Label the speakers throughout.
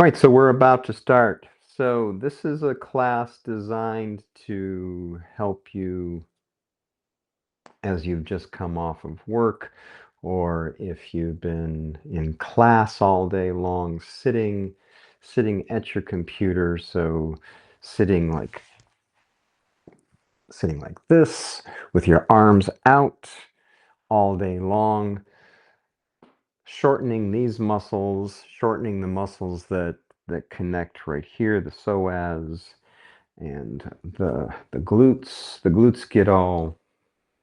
Speaker 1: All right, so we're about to start. So this is a class designed to help you as you've just come off of work, or if you've been in class all day long, sitting at your computer. So sitting like this with your arms out all day long, shortening these muscles, shortening the muscles that connect right here, the psoas. And the glutes get all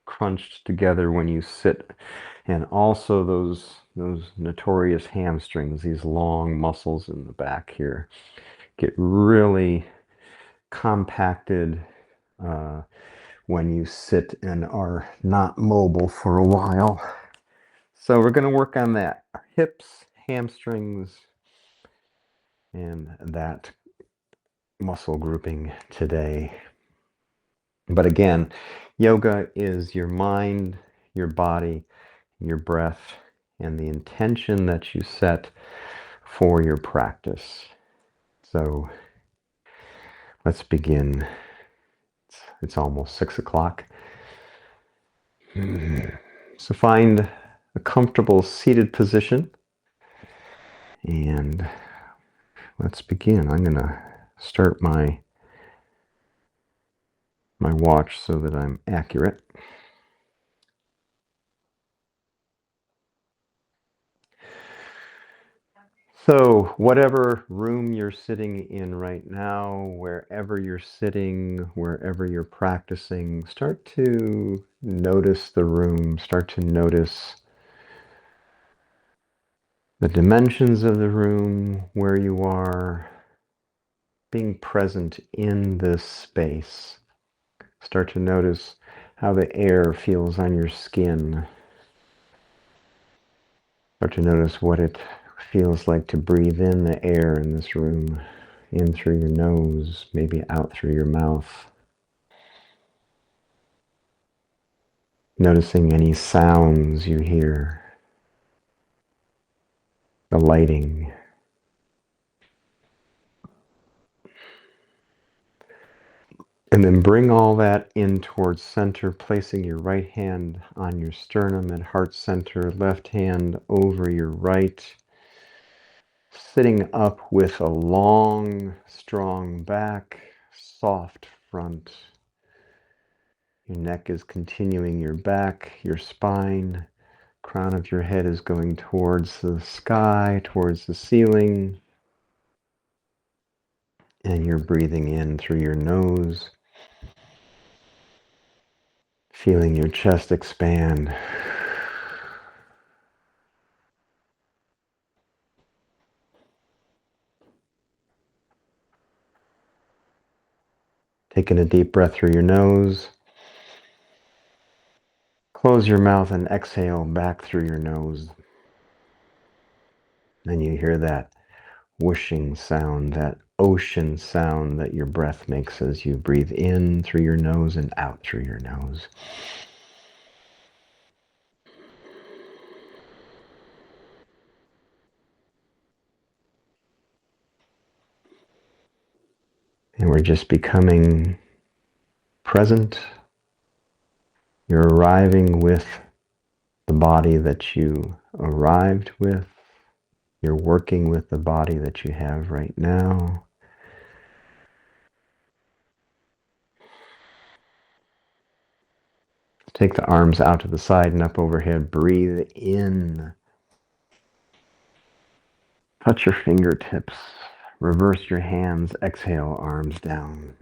Speaker 1: crunched together when you sit, and also those notorious hamstrings, these long muscles in the back here, get really compacted when you sit and are not mobile for a while. So we're going to work on that. Hips, hamstrings, and that muscle grouping today. But again, yoga is your mind, your body, your breath, and the intention that you set for your practice. So let's begin. It's almost 6 o'clock. So find a comfortable seated position and let's begin. I'm going to start my watch so that I'm accurate. So whatever room you're sitting in right now, wherever you're sitting, wherever you're practicing, start to notice the room, start to notice the dimensions of the room, where you are, being present in this space. Start to notice how the air feels on your skin. Start to notice what it feels like to breathe in the air in this room, in through your nose, maybe out through your mouth. Noticing any sounds you hear, the lighting. And then bring all that in towards center, placing your right hand on your sternum at heart center, left hand over your right. Sitting up with a long, strong back, soft front. Your neck is continuing your back, your spine. Crown of your head is going towards the sky, towards the ceiling. And you're breathing in through your nose. Feeling your chest expand. Taking a deep breath through your nose. Close your mouth and exhale back through your nose. And you hear that whooshing sound, that ocean sound that your breath makes as you breathe in through your nose and out through your nose. And we're just becoming present. You're arriving with the body that you arrived with. You're working with the body that you have right now. Take the arms out to the side and up overhead. Breathe in. Touch your fingertips. Reverse your hands. Exhale, arms down.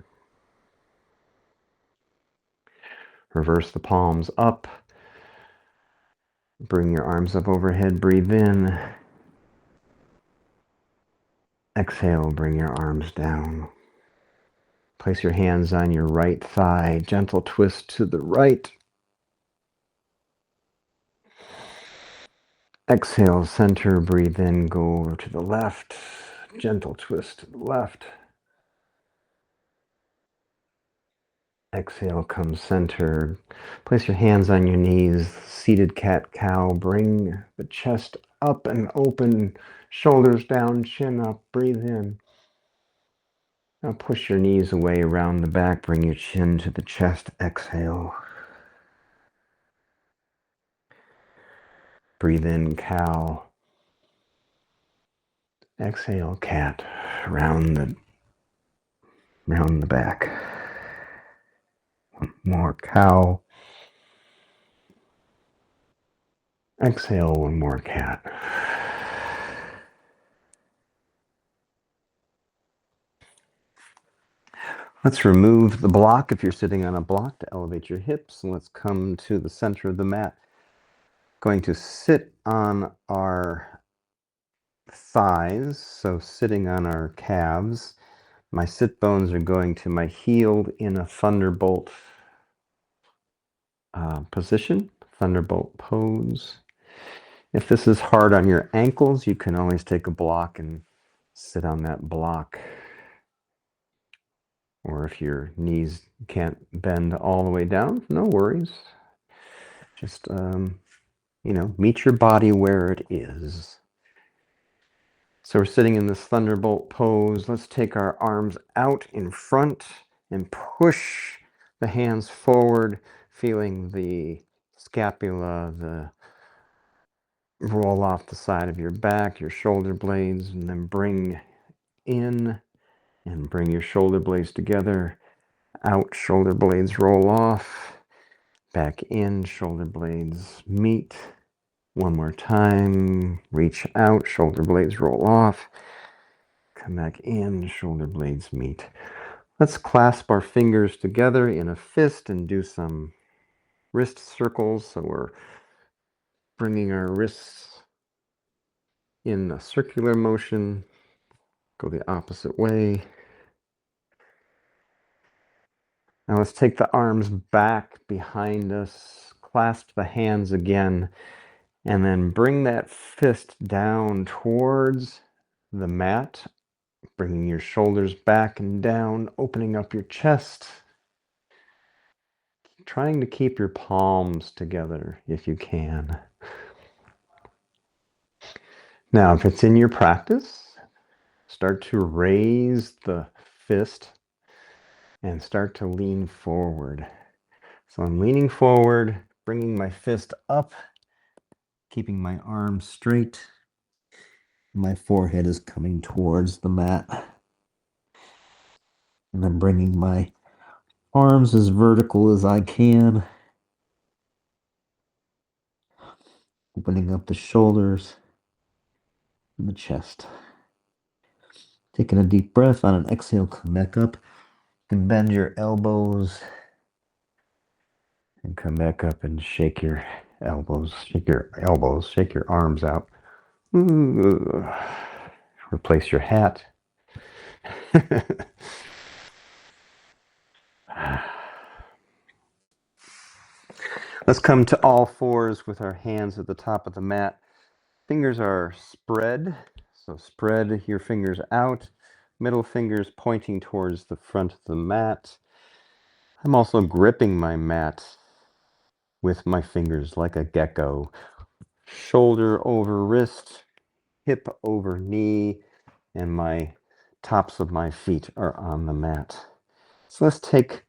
Speaker 1: Reverse the palms up. Bring your arms up overhead. Breathe in. Exhale, bring your arms down. Place your hands on your right thigh. Gentle twist to the right. Exhale, center, breathe in, go over to the left. Gentle twist to the left. Exhale, come center. Place your hands on your knees, seated cat-cow. Bring the chest up and open, Shoulders down, chin up, breathe in. Now push your knees away around the back, bring your chin to the chest, exhale. Breathe in, cow. Exhale, cat, round the back. One more, cow. Exhale, one more, cat. Let's remove the block if you're sitting on a block to elevate your hips. And let's come to the center of the mat. Going to sit on our thighs, so sitting on our calves. My sit bones are going to my heel in a thunderbolt position, thunderbolt pose. If this is hard on your ankles, you can always take a block and sit on that block. Or if your knees can't bend all the way down, no worries. Just, meet your body where it is. So we're sitting in this thunderbolt pose. Let's take our arms out in front and push the hands forward, feeling the scapula, the roll off the side of your back, your shoulder blades, and then bring in and bring your shoulder blades together. Out, shoulder blades roll off. Back in, shoulder blades meet. One more time. Reach out, shoulder blades roll off. Come back in, shoulder blades meet. Let's clasp our fingers together in a fist and do some wrist circles. So we're bringing our wrists in a circular motion. Go the opposite way. Now let's take the arms back behind us, clasp the hands again, and then bring that fist down towards the mat, bringing your shoulders back and down, opening up your chest, trying to keep your palms together if you can. Now, if it's in your practice, start to raise the fist and start to lean forward. So I'm leaning forward, bringing my fist up, keeping my arms straight. My forehead is coming towards the mat. And I'm bringing my arms as vertical as I can. Opening up the shoulders and the chest. Taking a deep breath. On an exhale, come back up. You can bend your elbows and come back up and shake your elbows, shake your arms out. Ooh. Replace your hat. Let's come to all fours with our hands at the top of the mat. Fingers are spread, so spread your fingers out. Middle fingers pointing towards the front of the mat. I'm also gripping my mat with my fingers like a gecko. Shoulder over wrist, hip over knee, and my tops of my feet are on the mat. So let's take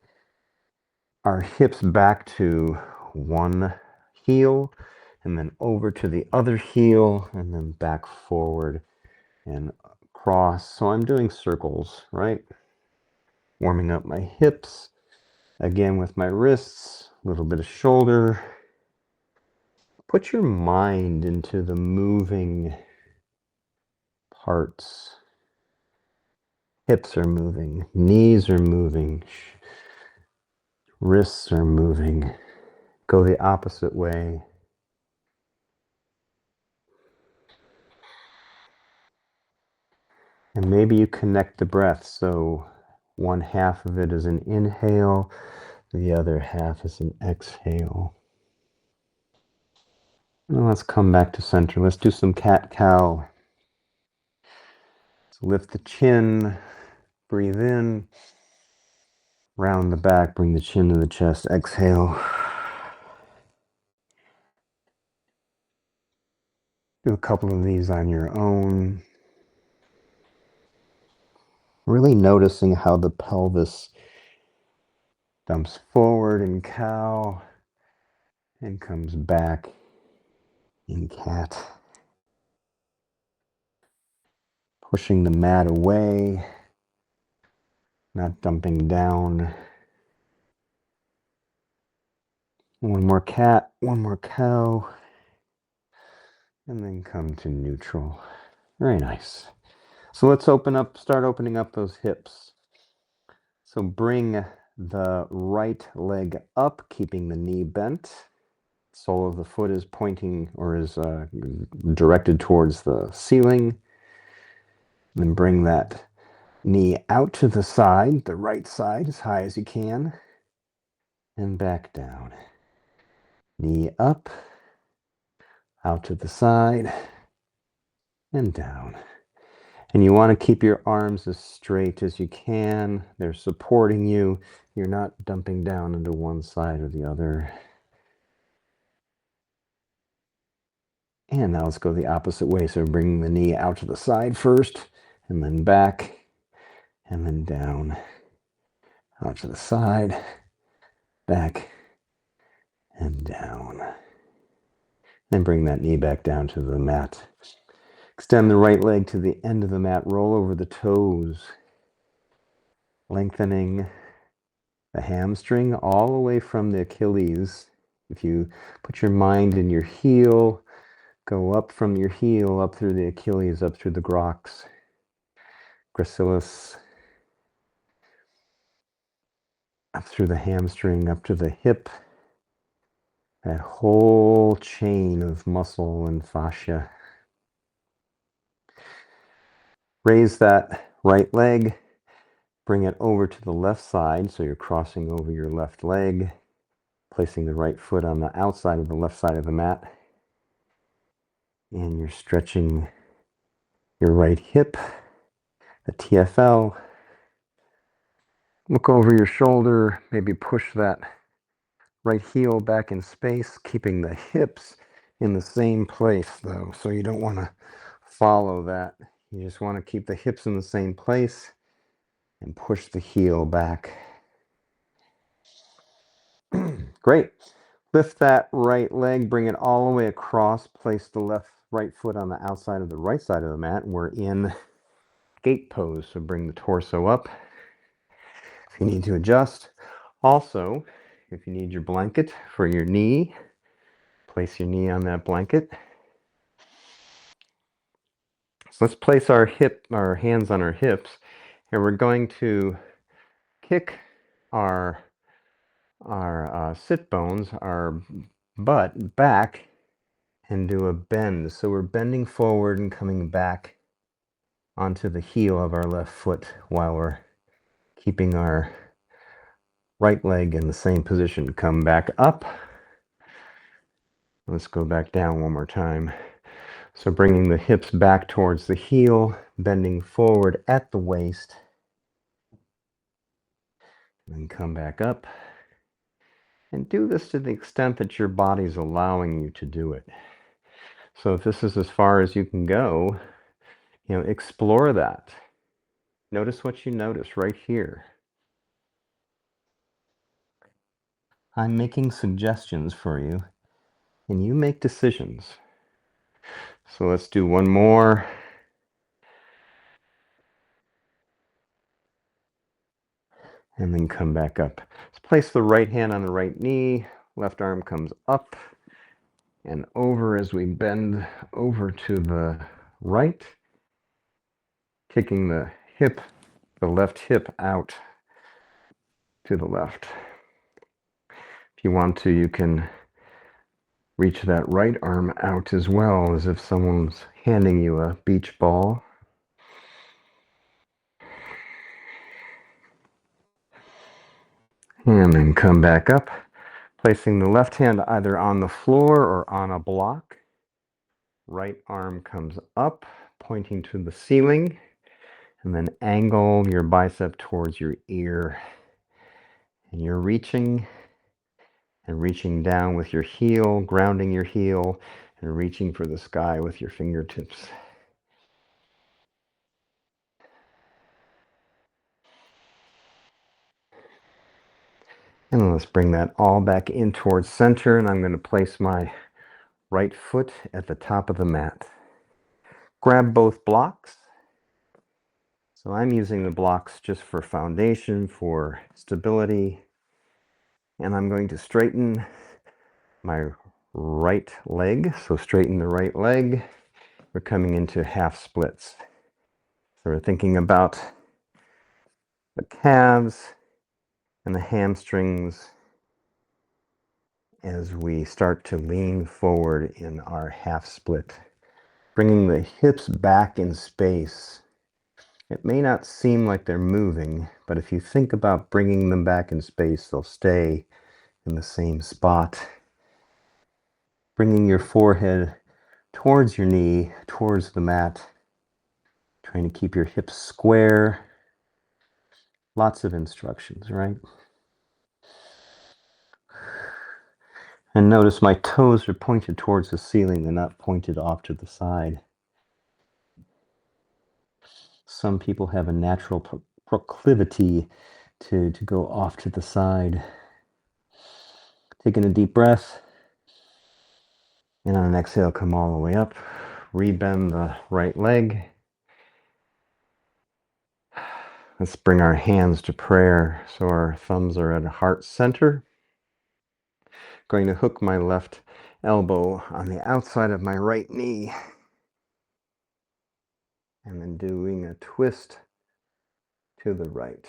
Speaker 1: our hips back to one heel, and then over to the other heel, and then back forward and across. So I'm doing circles, right? Warming up my hips, again with my wrists, a little bit of shoulder. Put your mind into the moving parts. Hips are moving, knees are moving, wrists are moving. Go the opposite way. And maybe you connect the breath, so one half of it is an inhale, the other half is an exhale. Now let's come back to center. Let's do some cat-cow. So lift the chin, breathe in, round the back, bring the chin to the chest, exhale. Do a couple of these on your own. Really noticing how the pelvis dumps forward in cow and comes back in cat. Pushing the mat away, not dumping down. One more cat, one more cow, and then come to neutral. Very nice. So let's start opening up those hips. So bring the right leg up, keeping the knee bent. Sole of the foot is pointing or is directed towards the ceiling. Then bring that knee out to the side, the right side, as high as you can, and back down. Knee up, out to the side, and down. And you want to keep your arms as straight as you can. They're supporting you. You're not dumping down into one side or the other. And now let's go the opposite way. So bring the knee out to the side first, and then back, and then down, out to the side, back, and down. Then bring that knee back down to the mat. Extend the right leg to the end of the mat. Roll over the toes, lengthening the hamstring all the way from the Achilles. If you put your mind in your heel, go up from your heel, up through the Achilles, up through the grox, gracilis, up through the hamstring, up to the hip. That whole chain of muscle and fascia. Raise that right leg, bring it over to the left side, so you're crossing over your left leg, placing the right foot on the outside of the left side of the mat, and you're stretching your right hip, the TFL. Look over your shoulder, maybe push that right heel back in space, keeping the hips in the same place though, so you don't want to follow that. You just want to keep the hips in the same place and push the heel back. Great. Lift that right leg, bring it all the way across, place the right foot on the outside of the right side of the mat, and we're in gate pose, so bring the torso up if you need to adjust. Also, if you need your blanket for your knee, place your knee on that blanket. So let's place our hands on our hips, and we're going to kick our sit bones, our butt back, and do a bend. So we're bending forward and coming back onto the heel of our left foot while we're keeping our right leg in the same position. Come back up. Let's go back down one more time. So bringing the hips back towards the heel, bending forward at the waist, and come back up. And do this to the extent that your body's allowing you to do it. So if this is as far as you can go, explore that. Notice what you notice right here. I'm making suggestions for you, and you make decisions. So let's do one more. And then come back up. Let's place the right hand on the right knee. Left arm comes up and over as we bend over to the right, kicking the left hip out to the left. If you want to, you can reach that right arm out as well, as if someone's handing you a beach ball. And then come back up, placing the left hand either on the floor or on a block. Right arm comes up, pointing to the ceiling, and then angle your bicep towards your ear. And you're reaching and reaching down with your heel, grounding your heel, and reaching for the sky with your fingertips. And then let's bring that all back in towards center, and I'm going to place my right foot at the top of the mat. Grab both blocks. So I'm using the blocks just for foundation, for stability, and I'm going to straighten my right leg. So straighten the right leg. We're coming into half splits. So we're thinking about the calves and the hamstrings as we start to lean forward in our half split. Bringing the hips back in space. It may not seem like they're moving, but if you think about bringing them back in space, they'll stay in the same spot. Bringing your forehead towards your knee, towards the mat. Trying to keep your hips square. Lots of instructions, right? And notice my toes are pointed towards the ceiling. They're not pointed off to the side. Some people have a natural proclivity to go off to the side. Taking a deep breath. And on an exhale, come all the way up. Rebend the right leg. Let's bring our hands to prayer. So our thumbs are at heart center. Going to hook my left elbow on the outside of my right knee. And then doing a twist to the right.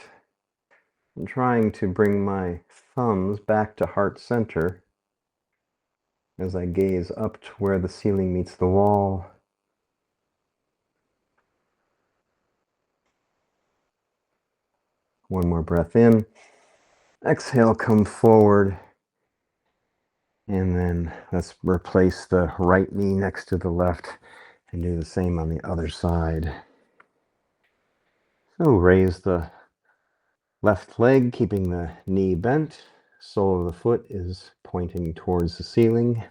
Speaker 1: I'm trying to bring my thumbs back to heart center as I gaze up to where the ceiling meets the wall. One more breath in. Exhale, come forward. And then let's replace the right knee next to the left and do the same on the other side. So raise the left leg, keeping the knee bent. Sole of the foot is pointing towards the ceiling.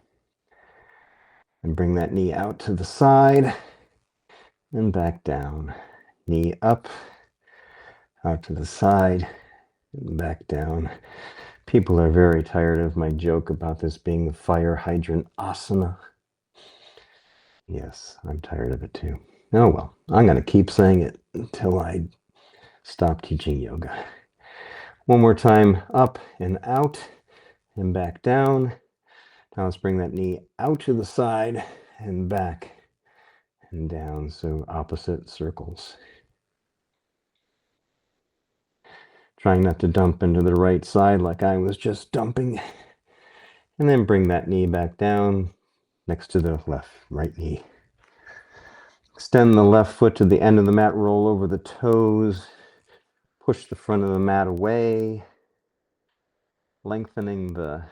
Speaker 1: And bring that knee out to the side and back down. Knee up, out to the side, and back down. People are very tired of my joke about this being the fire hydrant asana. Yes, I'm tired of it too. Oh well, I'm going to keep saying it until I stop teaching yoga. One more time, up and out and back down. Now let's bring that knee out to the side and back and down, so opposite circles. Trying not to dump into the right side like I was just dumping. And then bring that knee back down next to the right knee. Extend the left foot to the end of the mat, roll over the toes, push the front of the mat away, lengthening the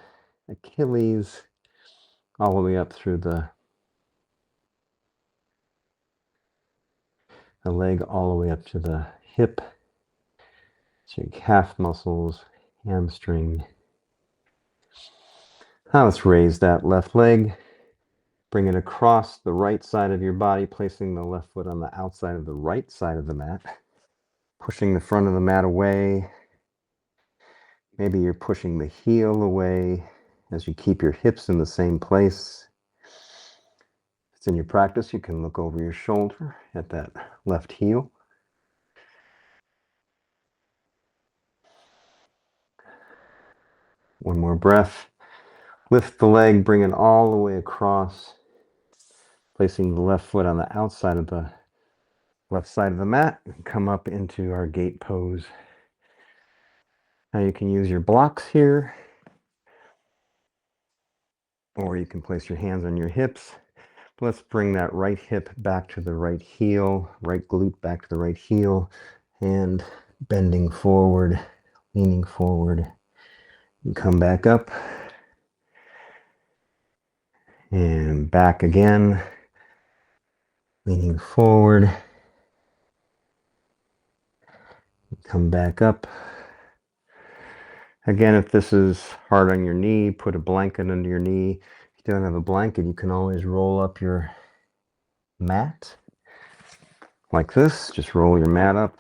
Speaker 1: Achilles all the way up through the leg, all the way up to the hip. So your calf muscles, hamstring. Now let's raise that left leg. Bring it across the right side of your body, placing the left foot on the outside of the right side of the mat. Pushing the front of the mat away. Maybe you're pushing the heel away as you keep your hips in the same place. If it's in your practice, you can look over your shoulder at that left heel. One more breath. Lift the leg, bring it all the way across, placing the left foot on the outside of the left side of the mat, and come up into our gate pose. Now you can use your blocks here, or you can place your hands on your hips. Let's bring that right hip back to the right heel, right glute back to the right heel, and bending forward, leaning forward. And come back up and back again, leaning forward. Come back up. Again, if this is hard on your knee, put a blanket under your knee. If you don't have a blanket, you can always roll up your mat like this. Just roll your mat up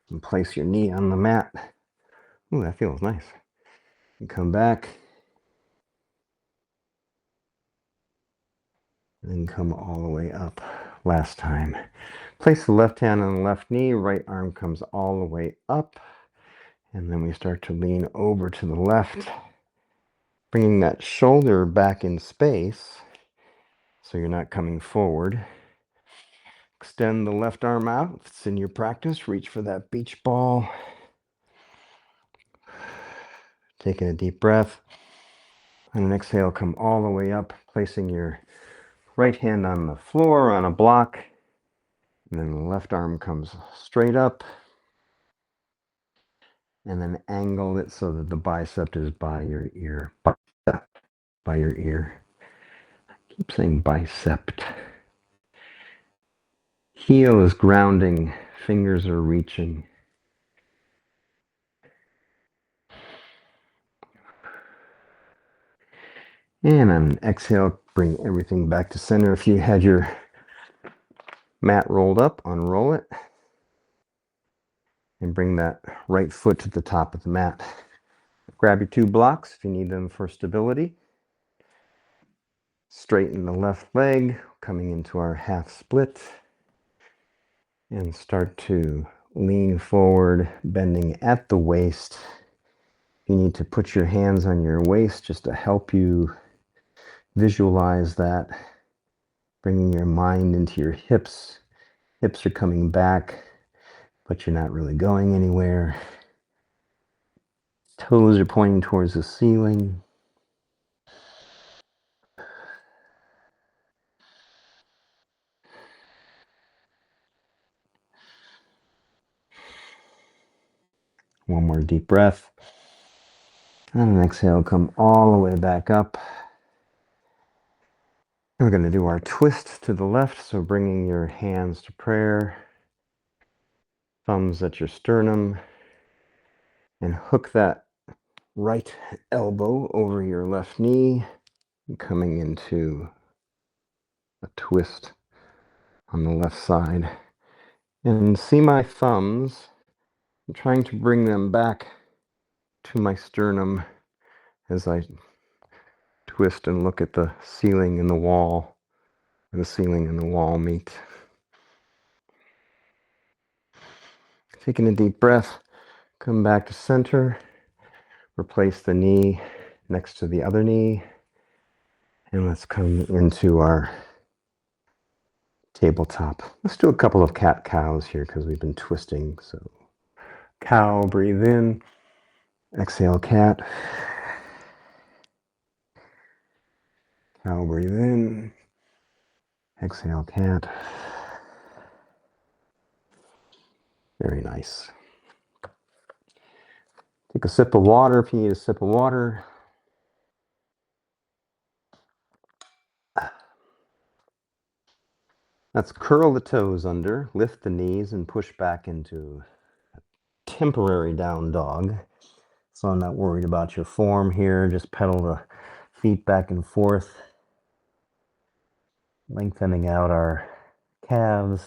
Speaker 1: and place your knee on the mat. Ooh, that feels nice. And come back. And then come all the way up. Last time. Place the left hand on the left knee, right arm comes all the way up, and then we start to lean over to the left, bringing that shoulder back in space so you're not coming forward. Extend the left arm out. If it's in your practice, reach for that beach ball. Taking a deep breath. And an exhale, come all the way up, placing your right hand on the floor on a block. And then the left arm comes straight up. And then angle it so that the bicep is by your ear. Bicep, by your ear. I keep saying bicep. Heel is grounding. Fingers are reaching. And on an exhale, bring everything back to center. If you had your mat rolled up, unroll it. And bring that right foot to the top of the mat. Grab your 2 blocks if you need them for stability. Straighten the left leg, coming into our half split. And start to lean forward, bending at the waist. You need to put your hands on your waist just to help you visualize that. Bringing your mind into your hips. Hips are coming back, but you're not really going anywhere. Toes are pointing towards the ceiling. One more deep breath. And an exhale, come all the way back up. We're going to do our twist to the left, so bringing your hands to prayer, thumbs at your sternum, and hook that right elbow over your left knee, coming into a twist on the left side. And see my thumbs. I'm trying to bring them back to my sternum as I twist and look at the ceiling and the wall. The ceiling and the wall meet. Taking a deep breath, come back to center, replace the knee next to the other knee, and let's come into our tabletop. Let's do a couple of cat-cows here because we've been twisting. So cow, breathe in, exhale cat. Cow, breathe in, exhale cat. Very nice. Take a sip of water if you need a sip of water. Let's curl the toes under, lift the knees, and push back into a temporary down dog. So I'm not worried about your form here. Just pedal the feet back and forth, lengthening out our calves.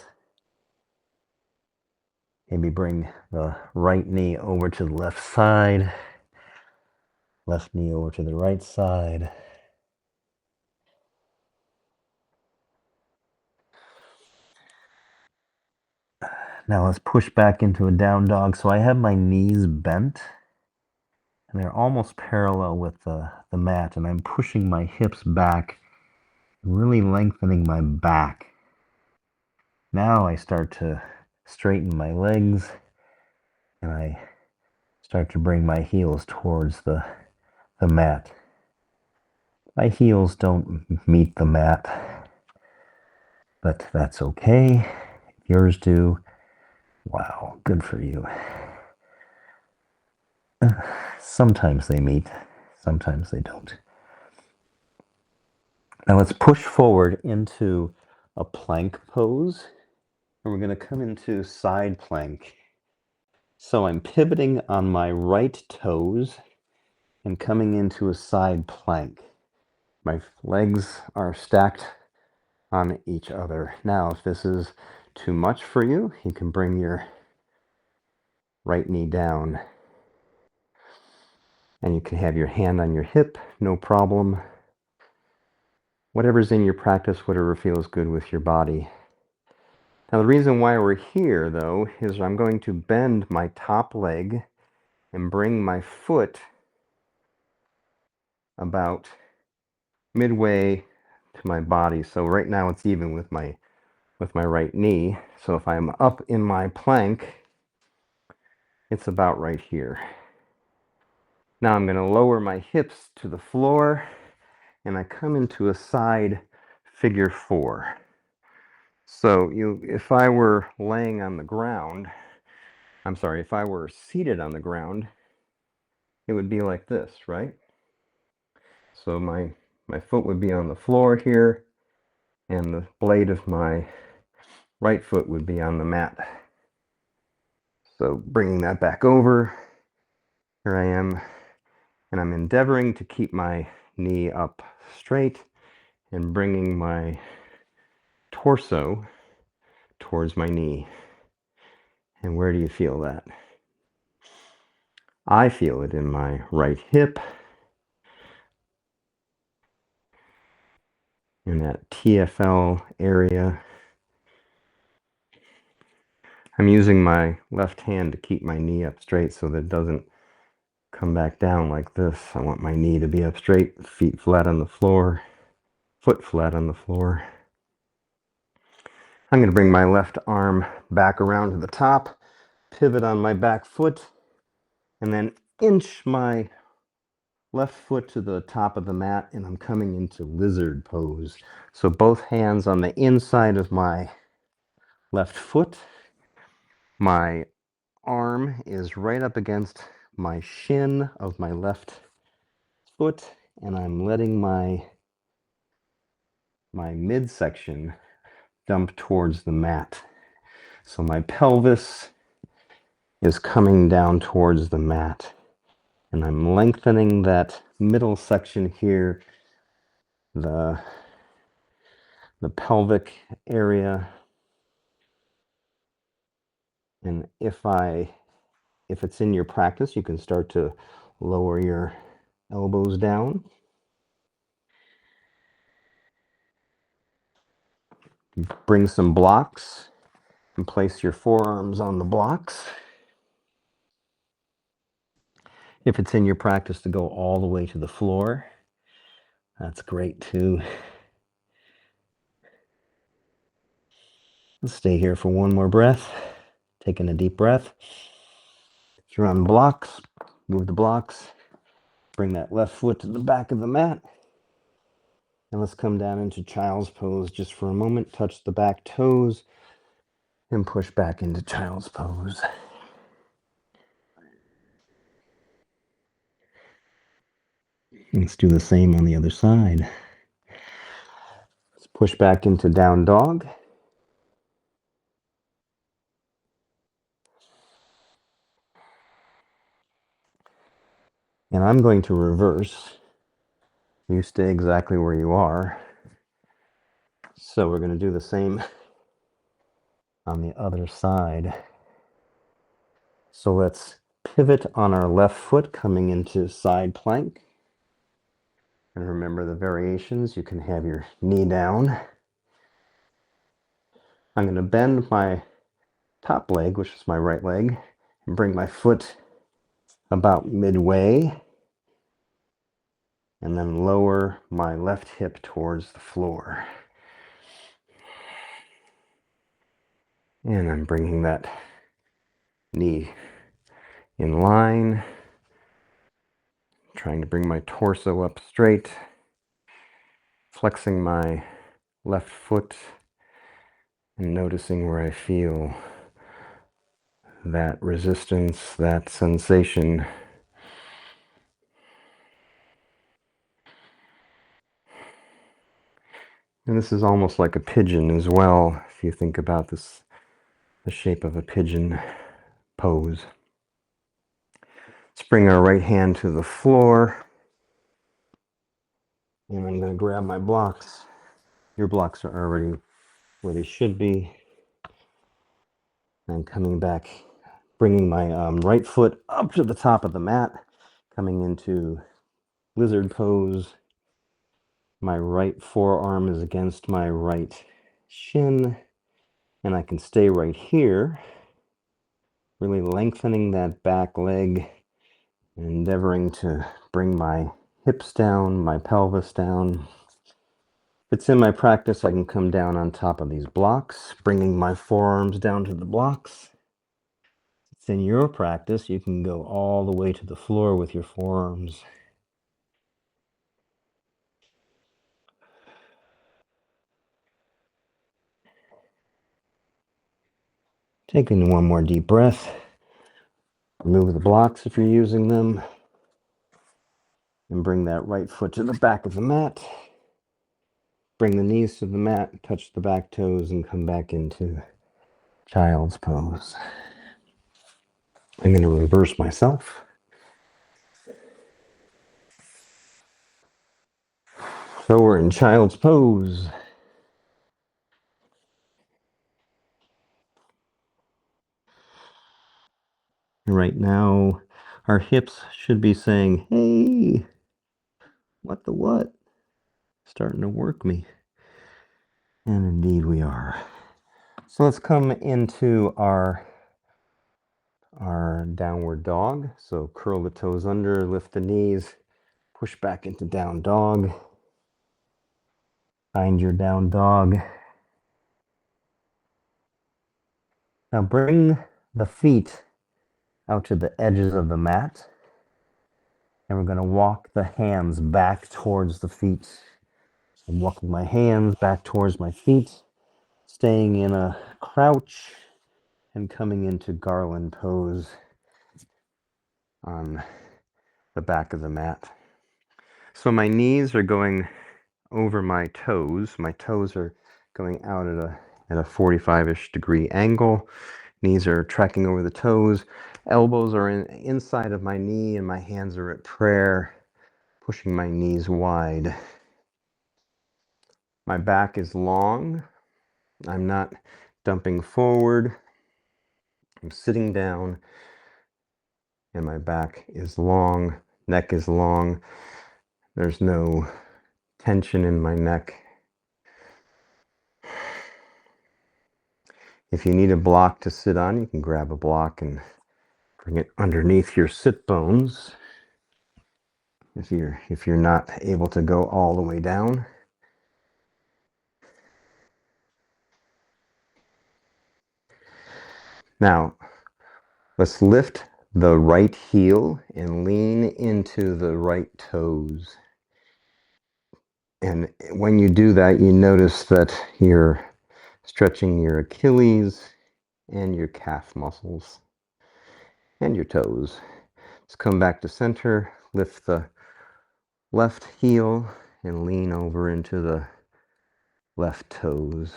Speaker 1: Maybe bring the right knee over to the left side, left knee over to the right side. Now let's push back into a down dog. So I have my knees bent and they're almost parallel with the mat, and I'm pushing my hips back, really lengthening my back. Now I start to straighten my legs and I start to bring my heels towards the mat. My heels don't meet the mat, but that's okay. If yours do, wow, good for you. Sometimes they meet, sometimes they don't. Now let's push forward into a plank pose, and we're going to come into side plank. So I'm pivoting on my right toes and coming into a side plank. My legs are stacked on each other. Now, if this is too much for you, you can bring your right knee down. And you can have your hand on your hip, no problem. Whatever's in your practice, whatever feels good with your body. Now, the reason why we're here, though, is I'm going to bend my top leg and bring my foot about midway to my body. So right now it's even with my right knee. So if I'm up in my plank, it's about right here. Now I'm going to lower my hips to the floor and I come into a side figure four. So if I were laying on the ground, if I were seated on the ground, it would be like this, right? So my foot would be on the floor here, and the blade of my right foot would be on the mat. So bringing that back over, here I am, and I'm endeavoring to keep my knee up straight and bringing my torso towards my knee. And where do you feel that? I feel it in my right hip, in that TFL area. I'm using my left hand to keep my knee up straight so that it doesn't come back down like this. I want my knee to be up straight, feet flat on the floor, foot flat on the floor. I'm going to bring my left arm back around to the top, pivot on my back foot, and then inch my left foot to the top of the mat, and I'm coming into lizard pose. So both hands on the inside of my left foot. My arm is right up against my shin of my left foot, and I'm letting my midsection dump towards the mat. So my pelvis is coming down towards the mat, and I'm lengthening that middle section here, the pelvic area. And if it's in your practice, you can start to lower your elbows down. Bring some blocks and place your forearms on the blocks. If it's in your practice to go all the way to the floor, that's great too. Let's stay here for one more breath. Taking a deep breath. If you're on blocks, move the blocks. Bring that left foot to the back of the mat. And let's come down into child's pose just for a moment. Touch the back toes and push back into child's pose. Let's do the same on the other side. Let's push back into down dog. And I'm going to reverse. You stay exactly where you are. So we're going to do the same on the other side. So let's pivot on our left foot coming into side plank. And remember the variations. You can have your knee down. I'm going to bend my top leg, which is my right leg, and bring my foot about midway. And then lower my left hip towards the floor. And I'm bringing that knee in line, trying to bring my torso up straight, flexing my left foot and noticing where I feel that resistance, that sensation. And this is almost like a pigeon as well, if you think about this, the shape of a pigeon pose. Let's bring our right hand to the floor. And I'm going to grab my blocks. Your blocks are already where they should be. I'm coming back, bringing my right foot up to the top of the mat, coming into lizard pose. My right forearm is against my right shin, and I can stay right here, really lengthening that back leg, endeavoring to bring my hips down, my pelvis down. If it's in my practice, I can come down on top of these blocks, bringing my forearms down to the blocks. If it's in your practice, you can go all the way to the floor with your forearms. Taking one more deep breath. Remove the blocks if you're using them. And bring that right foot to the back of the mat. Bring the knees to the mat, touch the back toes, and come back into child's pose. I'm going to reverse myself. So we're in child's pose. Right now, our hips should be saying, hey, what the what? Starting to work me. And indeed we are. So let's come into our downward dog. So curl the toes under, lift the knees, push back into down dog. Find your down dog. Now bring the feet out to the edges of the mat. And we're going to walk the hands back towards the feet. I'm walking my hands back towards my feet, staying in a crouch and coming into garland pose on the back of the mat. So my knees are going over my toes. My toes are going out at a 45-ish degree angle. Knees are tracking over the toes. Elbows are inside of my knee, and my hands are at prayer, pushing my knees wide. My back is long. I'm not dumping forward. I'm sitting down, and my back is long. Neck is long. There's no tension in my neck. If you need a block to sit on, you can grab a block and bring it underneath your sit bones. If you're not able to go all the way down. Now, let's lift the right heel and lean into the right toes. And when you do that, you notice that you're stretching your Achilles and your calf muscles and your toes. Let's come back to center, lift the left heel and lean over into the left toes.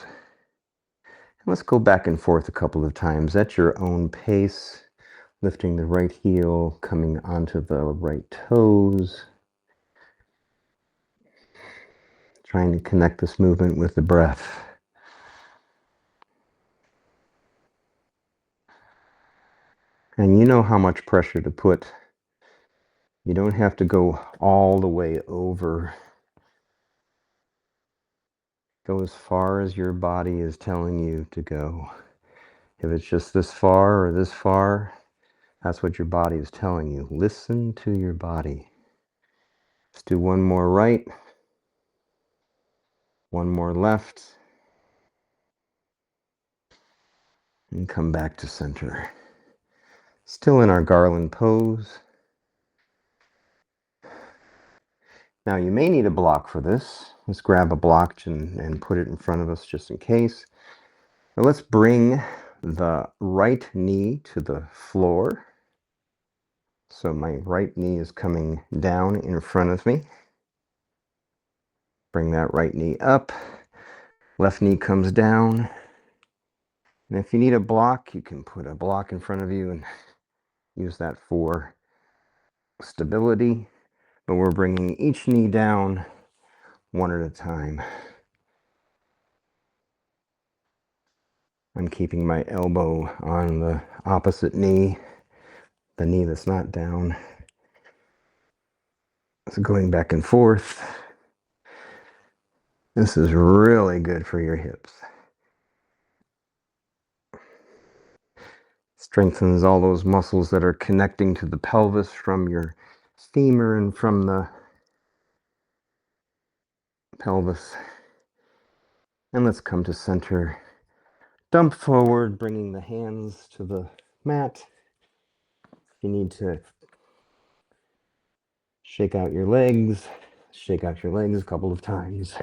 Speaker 1: And let's go back and forth a couple of times at your own pace, lifting the right heel, coming onto the right toes, trying to connect this movement with the breath. And you know how much pressure to put. You don't have to go all the way over. Go as far as your body is telling you to go. If it's just this far or this far, that's what your body is telling you. Listen to your body. Let's do one more right, one more left, and come back to center. Still in our garland pose. Now you may need a block for this. Let's grab a block and put it in front of us just in case. Now let's bring the right knee to the floor. So my right knee is coming down in front of me. Bring that right knee up. Left knee comes down. And if you need a block, you can put a block in front of you and use that for stability. But we're bringing each knee down one at a time. I'm keeping my elbow on the opposite knee, the knee that's not down. So going back and forth. This is really good for your hips. Strengthens all those muscles that are connecting to the pelvis from your femur and from the pelvis. And let's come to center. Dump forward, bringing the hands to the mat. If you need to shake out your legs a couple of times.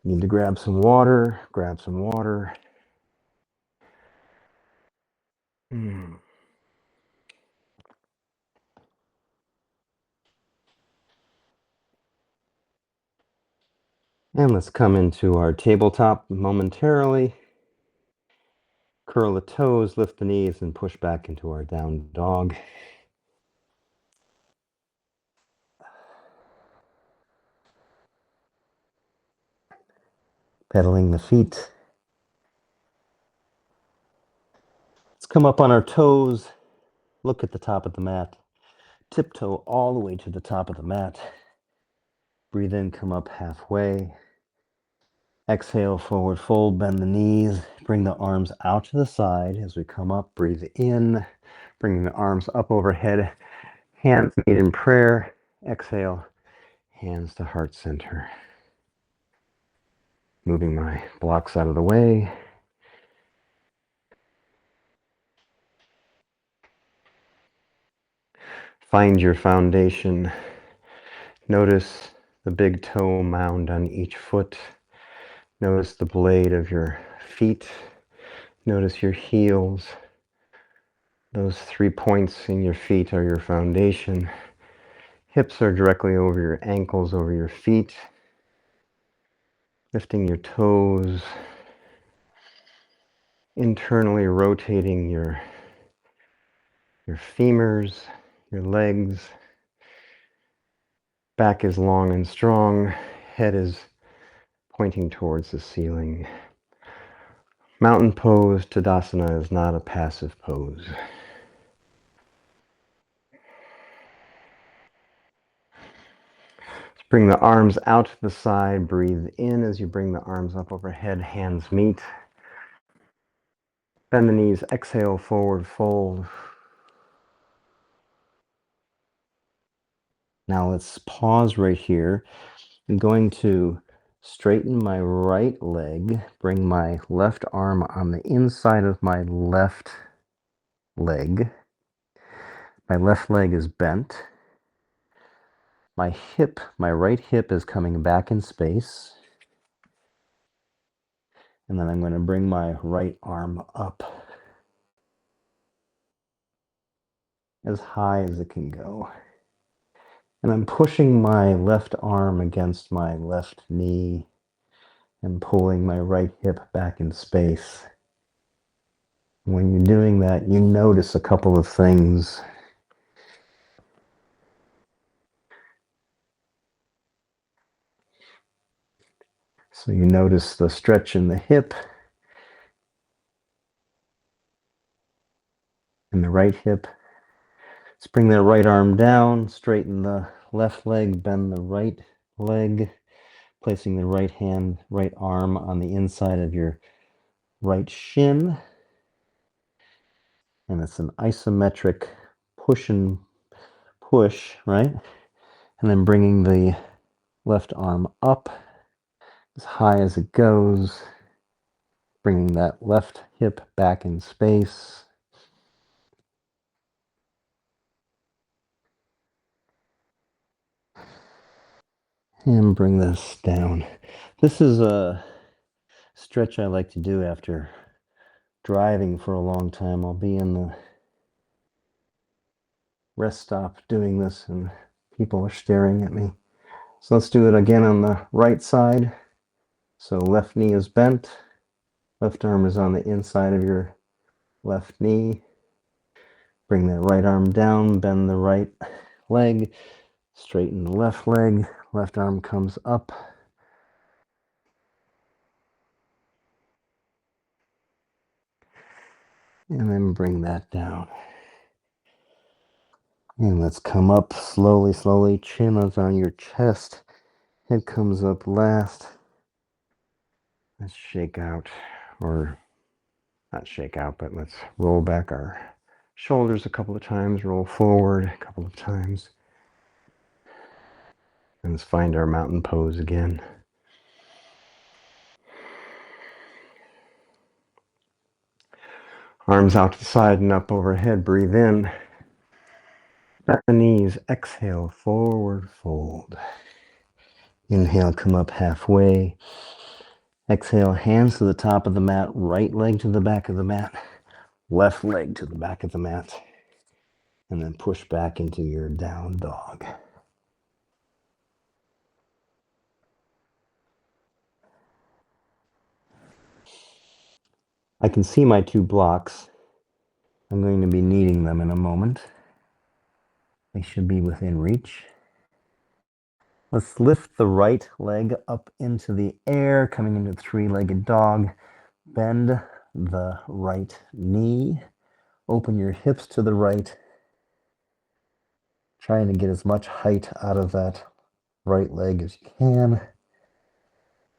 Speaker 1: Need to grab some water, grab some water. And let's come into our tabletop momentarily. Curl the toes, lift the knees, and push back into our down dog. Pedaling the feet. Let's come up on our toes, look at the top of the mat, tiptoe all the way to the top of the mat. Breathe in, come up halfway. Exhale, forward fold, bend the knees, bring the arms out to the side as we come up. Breathe in, bringing the arms up overhead, hands meet in prayer. Exhale, hands to heart center. Moving my blocks out of the way. Find your foundation. Notice the big toe mound on each foot. Notice the blade of your feet. Notice your heels. Those 3 points in your feet are your foundation. Hips are directly over your ankles, over your feet. Lifting your toes. Internally rotating your femurs, your legs. Back is long and strong. Head is pointing towards the ceiling. Mountain pose, Tadasana, is not a passive pose. Bring the arms out to the side. Breathe in as you bring the arms up overhead. Hands meet. Bend the knees. Exhale, forward fold. Now let's pause right here. I'm going to straighten my right leg. Bring my left arm on the inside of my left leg. My left leg is bent. My right hip is coming back in space. And then I'm going to bring my right arm up as high as it can go. And I'm pushing my left arm against my left knee and pulling my right hip back in space. When you're doing that, you notice a couple of things. So you notice the stretch in the hip and the right hip. Let's bring that right arm down, straighten the left leg, bend the right leg, placing the right arm on the inside of your right shin. And it's an isometric push and push, right? And then bringing the left arm up as high as it goes, bringing that left hip back in space. And bring this down. This is a stretch I like to do after driving for a long time. I'll be in the rest stop doing this and people are staring at me. So let's do it again on the right side. So left knee is bent. Left arm is on the inside of your left knee. Bring that right arm down, bend the right leg, straighten the left leg, left arm comes up. And then bring that down. And let's come up slowly, slowly. Chin is on your chest. Head comes up last. Let's shake out, or not shake out, but let's roll back our shoulders a couple of times, roll forward a couple of times. And let's find our mountain pose again. Arms out to the side and up overhead. Breathe in. Back the knees. Exhale, forward fold. Inhale, come up halfway. Exhale, hands to the top of the mat, right leg to the back of the mat, left leg to the back of the mat, and then push back into your down dog. I can see my two blocks. I'm going to be needing them in a moment. They should be within reach. Let's lift the right leg up into the air, coming into three-legged dog. Bend the right knee. Open your hips to the right. Trying to get as much height out of that right leg as you can.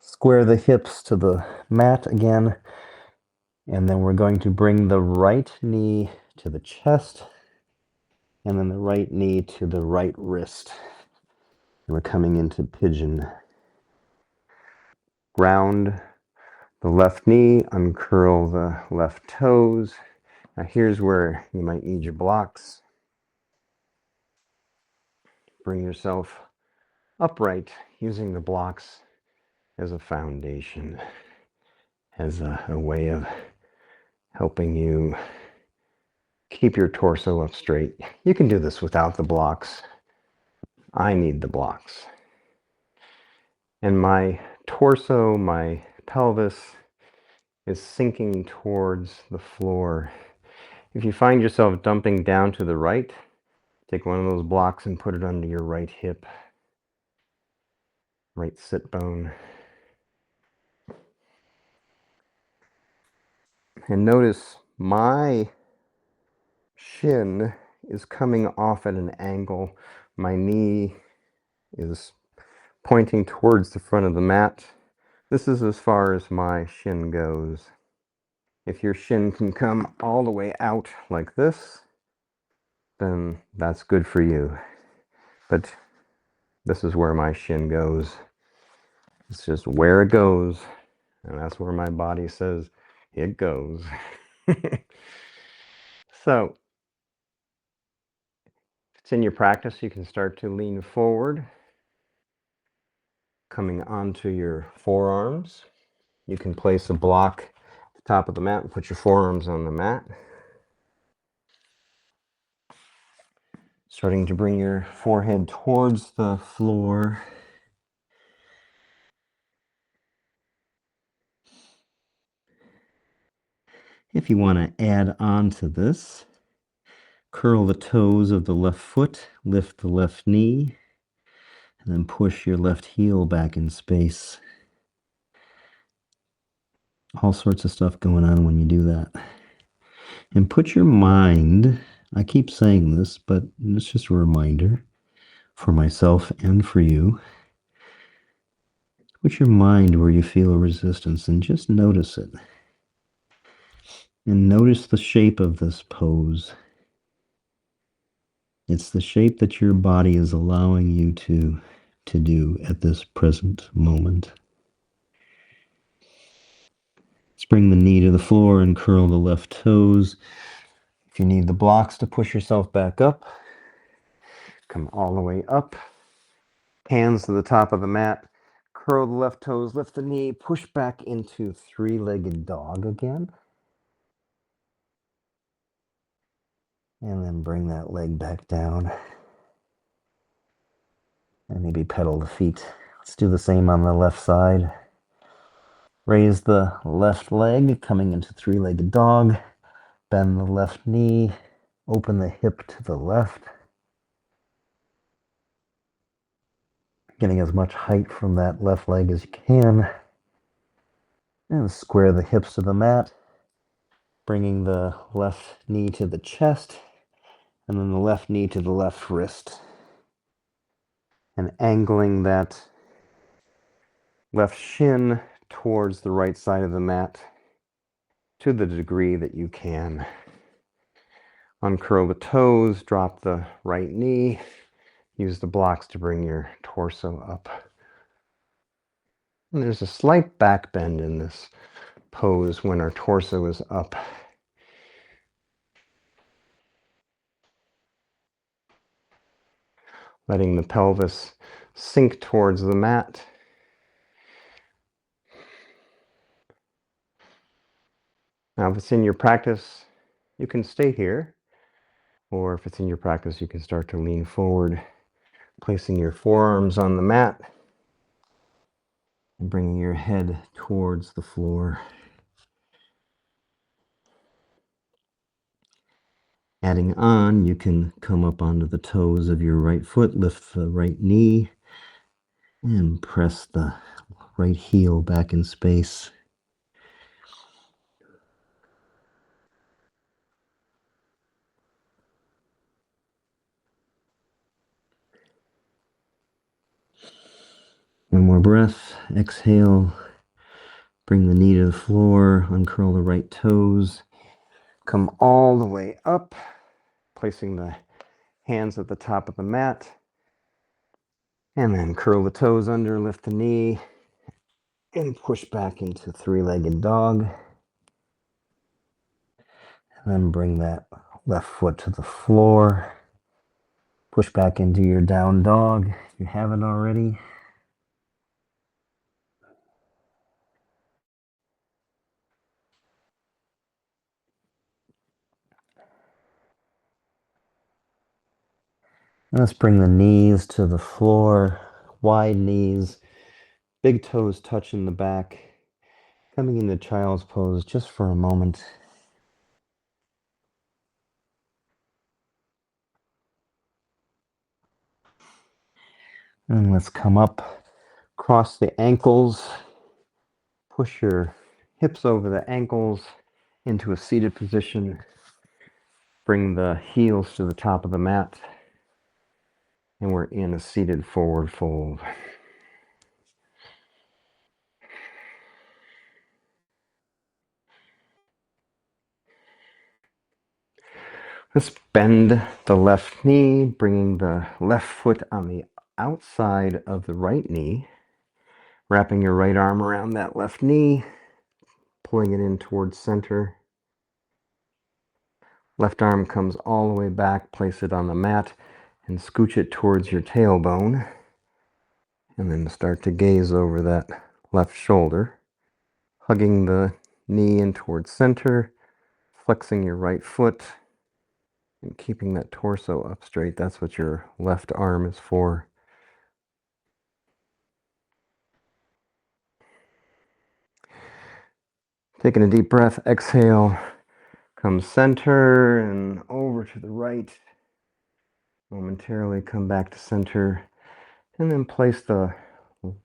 Speaker 1: Square the hips to the mat again. And then we're going to bring the right knee to the chest. And then the right knee to the right wrist. We're coming into pigeon. Ground the left knee, uncurl the left toes. Now here's where you might need your blocks. Bring yourself upright using the blocks as a foundation, as a way of helping you keep your torso up straight. You can do this without the blocks. I need the blocks. And my torso, my pelvis is sinking towards the floor. If you find yourself dumping down to the right, take one of those blocks and put it under your right hip, right sit bone. And notice my shin is coming off at an angle. My knee is pointing towards the front of the mat. This is as far as my shin goes. If your shin can come all the way out like this, then that's good for you. But this is where my shin goes. It's just where it goes. And that's where my body says it goes. So, if it's in your practice, you can start to lean forward, coming onto your forearms. You can place a block at the top of the mat and put your forearms on the mat. Starting to bring your forehead towards the floor. If you want to add on to this, curl the toes of the left foot, lift the left knee, and then push your left heel back in space. All sorts of stuff going on when you do that. And put your mind, I keep saying this, but it's just a reminder for myself and for you. Put your mind where you feel a resistance and just notice it. And notice the shape of this pose. It's the shape that your body is allowing you to do at this present moment. Let's bring the knee to the floor and curl the left toes. If you need the blocks to push yourself back up, come all the way up. Hands to the top of the mat. Curl the left toes, lift the knee, push back into three-legged dog again. And then bring that leg back down. And maybe pedal the feet. Let's do the same on the left side. Raise the left leg, coming into three-legged dog. Bend the left knee. Open the hip to the left. Getting as much height from that left leg as you can. And square the hips to the mat. Bringing the left knee to the chest. And then the left knee to the left wrist. And angling that left shin towards the right side of the mat to the degree that you can. Uncurl the toes, drop the right knee, use the blocks to bring your torso up. And there's a slight back bend in this pose when our torso is up. Letting the pelvis sink towards the mat. Now, if it's in your practice, you can stay here. Or if it's in your practice, you can start to lean forward, placing your forearms on the mat and bringing your head towards the floor. Adding on, you can come up onto the toes of your right foot, lift the right knee, and press the right heel back in space. One more breath. Exhale. Bring the knee to the floor. Uncurl the right toes. Come all the way up, placing the hands at the top of the mat. And then curl the toes under, lift the knee, and push back into three-legged dog. And then bring that left foot to the floor. Push back into your down dog if you haven't already. Let's bring the knees to the floor, wide knees, big toes touching the back, coming into child's pose just for a moment. And let's come up, cross the ankles, push your hips over the ankles into a seated position. Bring the heels to the top of the mat, and we're in a seated forward fold. Let's bend the left knee, bringing the left foot on the outside of the right knee, wrapping your right arm around that left knee, pulling it in towards center. Left arm comes all the way back, place it on the mat, and scooch it towards your tailbone. And then start to gaze over that left shoulder, hugging the knee in towards center, flexing your right foot, and keeping that torso up straight. That's what your left arm is for. Taking a deep breath, exhale, come center and over to the right. Momentarily come back to center, and then place the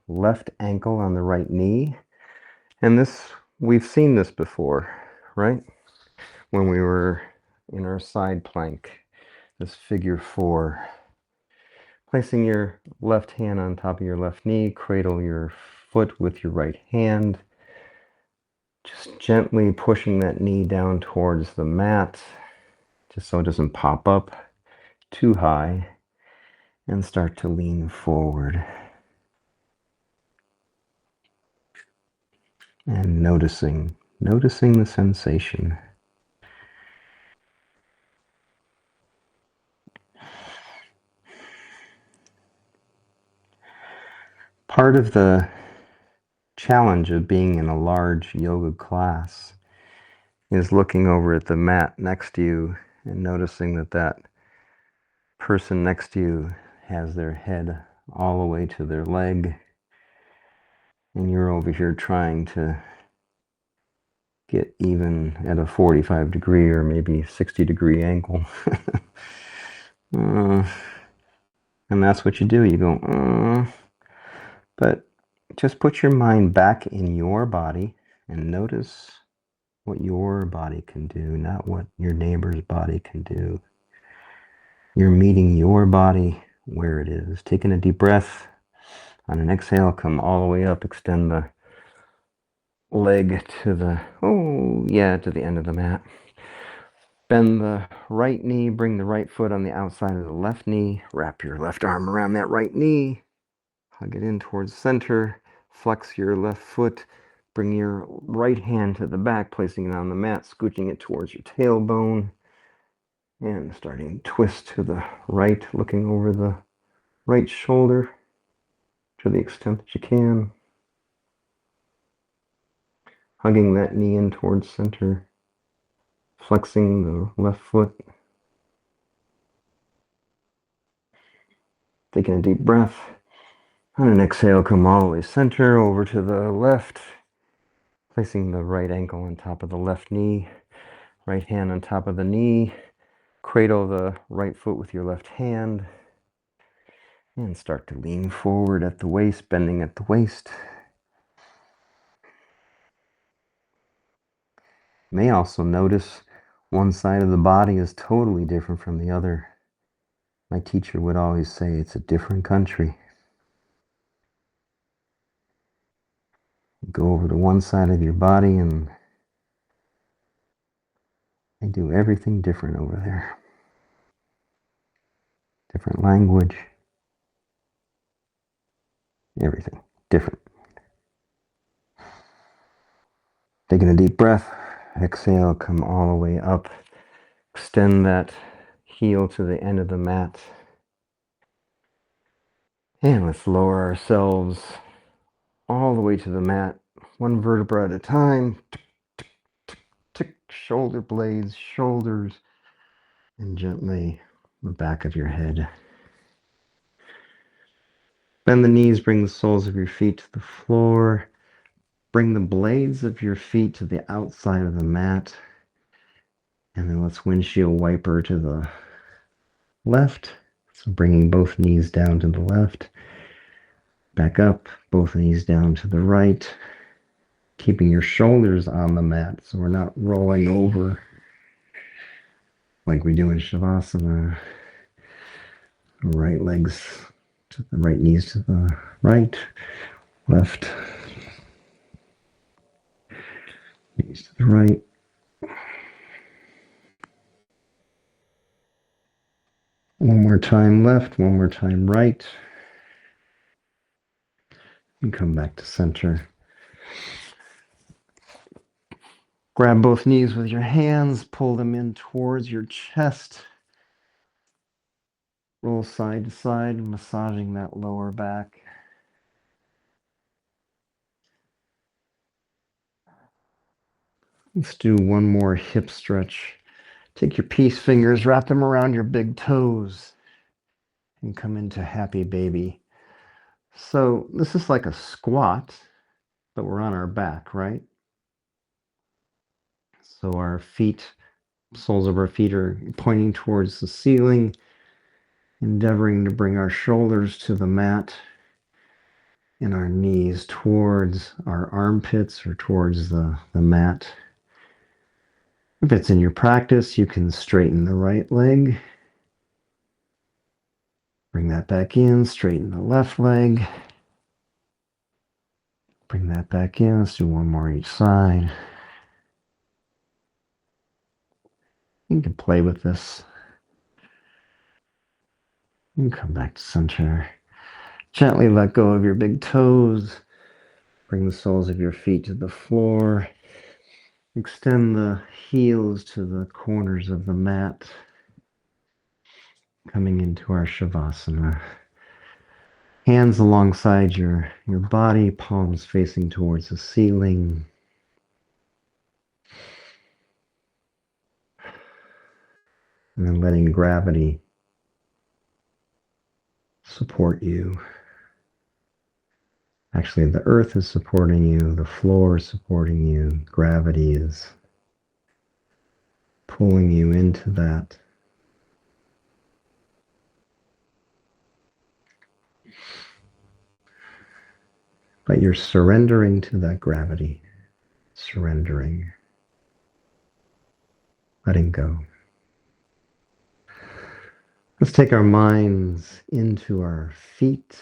Speaker 1: left ankle on the right knee. And this, we've seen this before, right? When we were in our side plank, this figure 4. Placing your left hand on top of your left knee, cradle your foot with your right hand. Just gently pushing that knee down towards the mat, just so it doesn't pop up too high, and start to lean forward. And noticing the sensation. Part of the challenge of being in a large yoga class is looking over at the mat next to you and noticing that that person next to you has their head all the way to their leg, and you're over here trying to get even at a 45-degree or maybe 60-degree angle. And that's what you do. You go, but just put your mind back in your body and notice what your body can do, not what your neighbor's body can do. You're meeting your body where it is. Taking a deep breath. On an exhale, come all the way up. Extend the leg to the, to the end of the mat. Bend the right knee, bring the right foot on the outside of the left knee. Wrap your left arm around that right knee. Hug it in towards center. Flex your left foot. Bring your right hand to the back, placing it on the mat, scooching it towards your tailbone. And starting to twist to the right, looking over the right shoulder to the extent that you can. Hugging that knee in towards center. Flexing the left foot. Taking a deep breath. On an exhale, come all the way center, over to the left. Placing the right ankle on top of the left knee. Right hand on top of the knee. Cradle the right foot with your left hand. And start to lean forward at the waist, bending at the waist. You may also notice one side of the body is totally different from the other. My teacher would always say it's a different country. Go over to one side of your body and they do everything different over there. Different language. Everything different. Taking a deep breath. Exhale, come all the way up. Extend that heel to the end of the mat. And let's lower ourselves all the way to the mat, one vertebra at a time. Tick, tick, tick, tick. Shoulder blades, shoulders, and gently the back of your head. Bend the knees, bring the soles of your feet to the floor. Bring the blades of your feet to the outside of the mat. And then let's windshield wiper to the left. So bringing both knees down to the left. Back up, both knees down to the right. Keeping your shoulders on the mat so we're not rolling over like we do in Shavasana. Right legs to the right, knees to the right, left, knees to the right. One more time left, one more time right. And come back to center. Grab both knees with your hands, pull them in towards your chest. Roll side to side, massaging that lower back. Let's do one more hip stretch. Take your peace fingers, wrap them around your big toes, and come into happy baby. So this is like a squat, but we're on our back, right? So our feet, soles of our feet are pointing towards the ceiling, endeavoring to bring our shoulders to the mat and our knees towards our armpits or towards the mat. If it's in your practice, you can straighten the right leg. Bring that back in, straighten the left leg. Bring that back in. Let's do one more each side. You can play with this. And come back to center. Gently let go of your big toes. Bring the soles of your feet to the floor. Extend the heels to the corners of the mat. Coming into our Shavasana. Hands alongside your body, palms facing towards the ceiling. And then letting gravity support you. Actually, the earth is supporting you, the floor is supporting you, gravity is pulling you into that. But you're surrendering to that gravity, surrendering, letting go. Let's take our minds into our feet.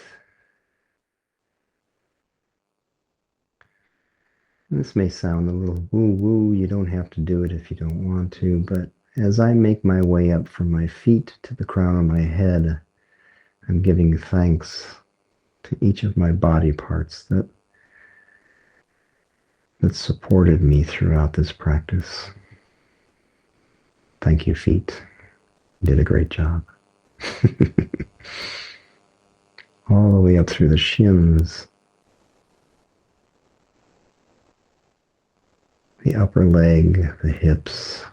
Speaker 1: This may sound a little woo-woo. You don't have to do it if you don't want to, but as I make my way up from my feet to the crown of my head, I'm giving thanks to each of my body parts that supported me throughout this practice. Thank you, feet. You did a great job. All the way up through the shins, the upper leg, the hips,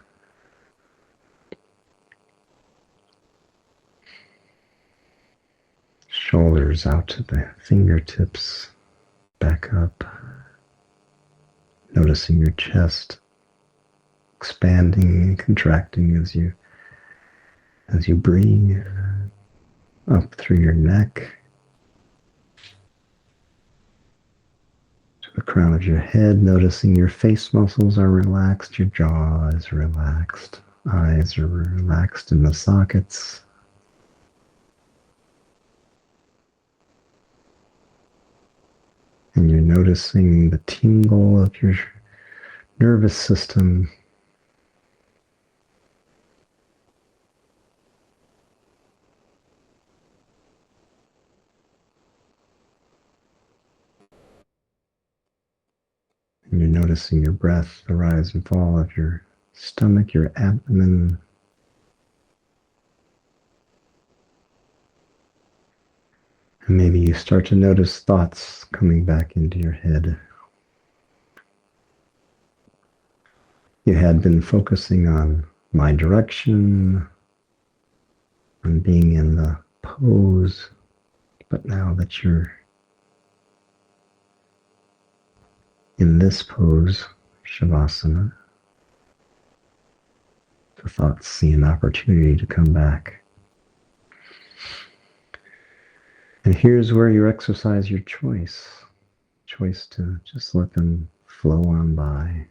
Speaker 1: shoulders out to the fingertips, back up, noticing your chest expanding and contracting as you breathe, up through your neck to the crown of your head, noticing your face muscles are relaxed, your jaw is relaxed, eyes are relaxed in the sockets. And you're noticing the tingle of your nervous system. And you're noticing your breath, the rise and fall of your stomach, your abdomen. And maybe you start to notice thoughts coming back into your head. You had been focusing on my direction, on being in the pose, but now that you're in this pose, Shavasana, the thoughts see an opportunity to come back. And here's where you exercise your choice to just let them flow on by.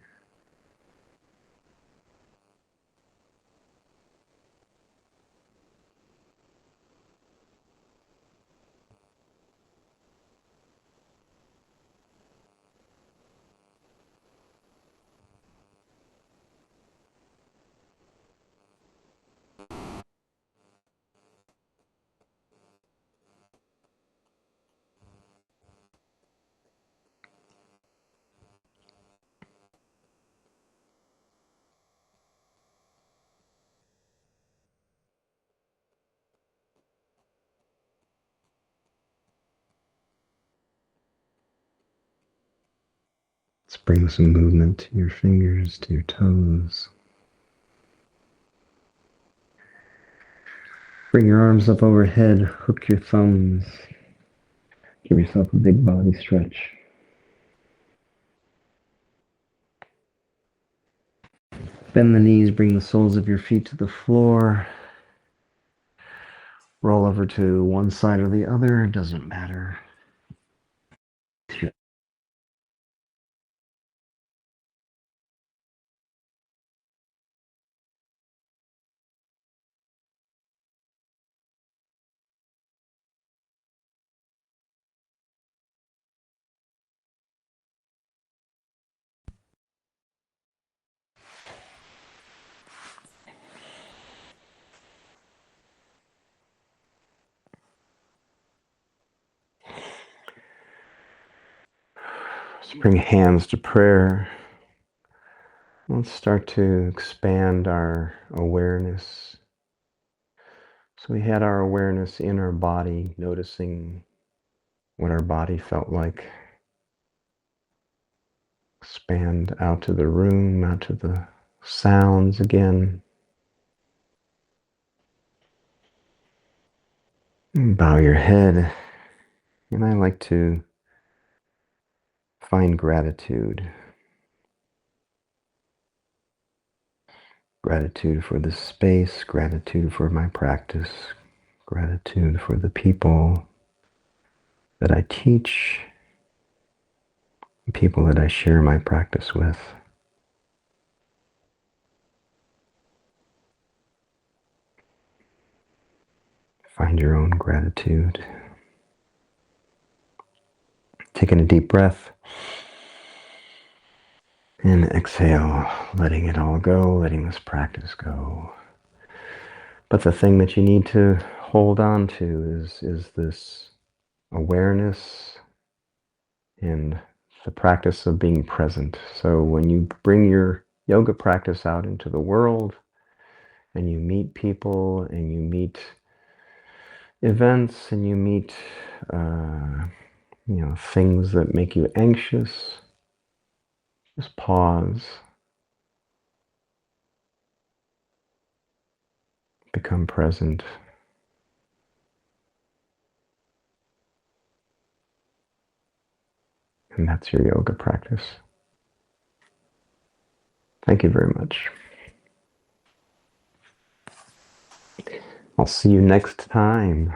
Speaker 1: Let's bring some movement to your fingers, to your toes. Bring your arms up overhead, hook your thumbs. Give yourself a big body stretch. Bend the knees, bring the soles of your feet to the floor. Roll over to one side or the other, doesn't matter. Let's bring hands to prayer. Let's start to expand our awareness. So we had our awareness in our body, noticing what our body felt like. Expand out to the room, out to the sounds again. Bow your head. And I like to find gratitude. Gratitude for the space, gratitude for my practice, gratitude for the people that I teach, people that I share my practice with. Find your own gratitude. Taking a deep breath. And exhale, letting it all go, letting this practice go. But the thing that you need to hold on to is this awareness and the practice of being present. So when you bring your yoga practice out into the world and you meet people and you meet events and you meet things that make you anxious, just pause, become present. And that's your yoga practice. Thank you very much. I'll see you next time.